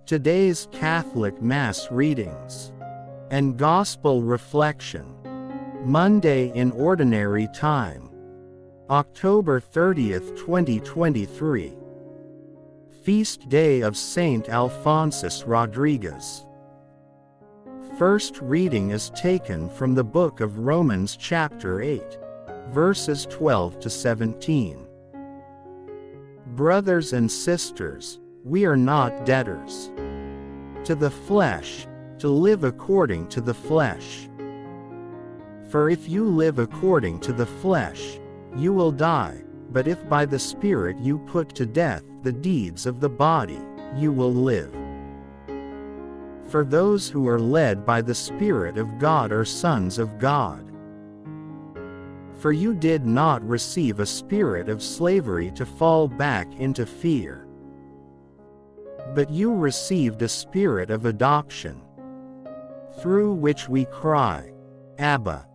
Today's Catholic Mass readings and Gospel reflection. Monday in Ordinary Time, October 30th, 2023. Feast Day of Saint Alphonsus Rodriguez. First reading is taken from the book of Romans chapter 8, verses 12 to 17. Brothers and sisters, we are not debtors to the flesh, to live according to the flesh. For if you live according to the flesh, you will die, but if by the Spirit you put to death the deeds of the body, you will live. For those who are led by the Spirit of God are sons of God. For you did not receive a spirit of slavery to fall back into fear, but you received a spirit of adoption, through which we cry, Abba,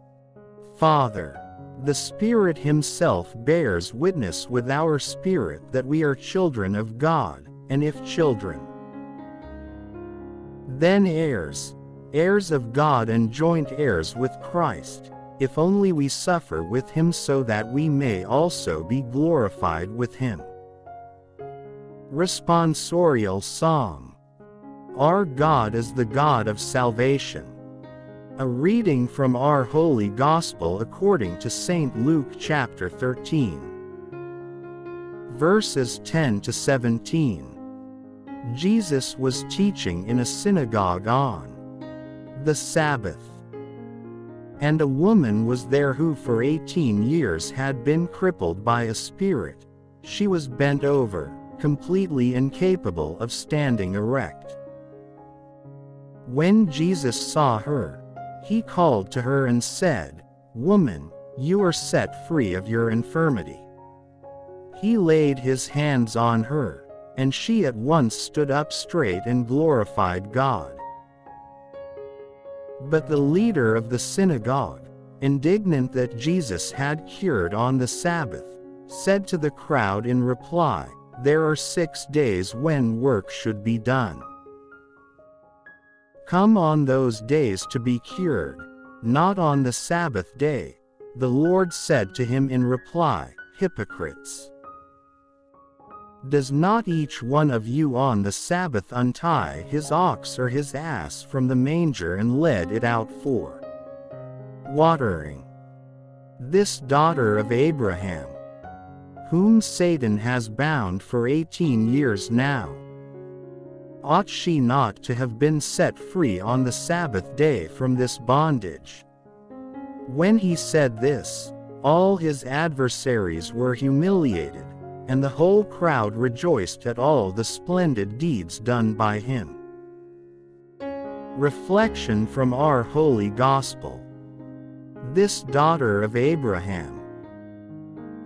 Father. The Spirit Himself bears witness with our spirit that we are children of God, and if children, then heirs, heirs of God and joint heirs with Christ, if only we suffer with Him so that we may also be glorified with Him. Responsorial Psalm. Our God is the God of salvation. A reading from our Holy Gospel according to St. Luke chapter 13, verses 10 to 17. Jesus was teaching in a synagogue on the Sabbath. And a woman was there who for 18 years had been crippled by a spirit. She was bent over, completely incapable of standing erect. When Jesus saw her, He called to her and said, "Woman, you are set free of your infirmity." He laid His hands on her, and she at once stood up straight and glorified God. But the leader of the synagogue, indignant that Jesus had cured on the Sabbath, said to the crowd in reply, "There are 6 days when work should be done. Come on those days to be cured, not on the Sabbath day." The Lord said to him in reply, "Hypocrites! Does not each one of you on the Sabbath untie his ox or his ass from the manger and lead it out for watering? This daughter of Abraham, whom Satan has bound for 18 years now, ought she not to have been set free on the Sabbath day from this bondage?" When he said this, all his adversaries were humiliated, and the whole crowd rejoiced at all the splendid deeds done by him. Reflection from our Holy Gospel. This daughter of Abraham.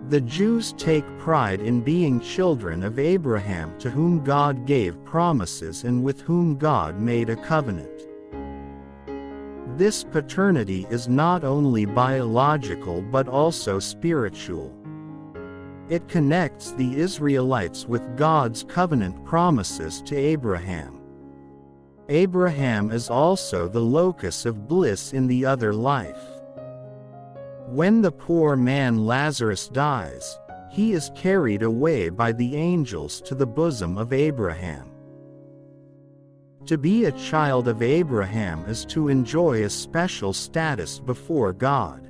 The Jews take pride in being children of Abraham, to whom God gave promises and with whom God made a covenant. This paternity is not only biological but also spiritual. It connects the Israelites with God's covenant promises to Abraham. Abraham is also the locus of bliss in the other life. When the poor man Lazarus dies, he is carried away by the angels to the bosom of Abraham. To be a child of Abraham is to enjoy a special status before God.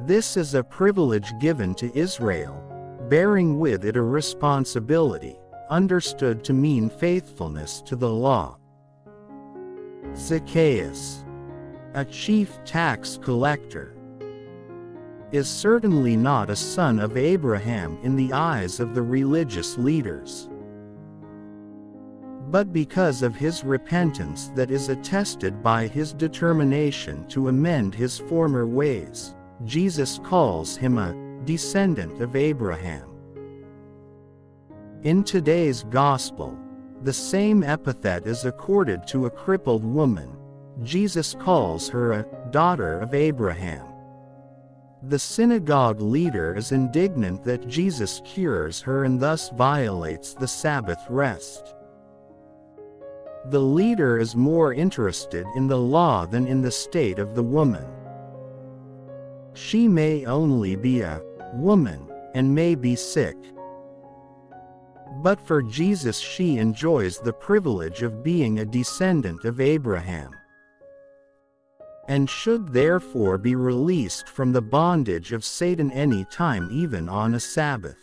This is a privilege given to Israel, bearing with it a responsibility, understood to mean faithfulness to the law. Zacchaeus, a chief tax collector, is certainly not a son of Abraham in the eyes of the religious leaders. But because of his repentance that is attested by his determination to amend his former ways, Jesus calls him a descendant of Abraham. In today's Gospel, the same epithet is accorded to a crippled woman. Jesus calls her a daughter of Abraham. The synagogue leader is indignant that Jesus cures her and thus violates the Sabbath rest. The leader is more interested in the law than in the state of the woman. She may only be a woman, and may be sick. But for Jesus she enjoys the privilege of being a descendant of Abraham, and should therefore be released from the bondage of Satan any time, even on a Sabbath.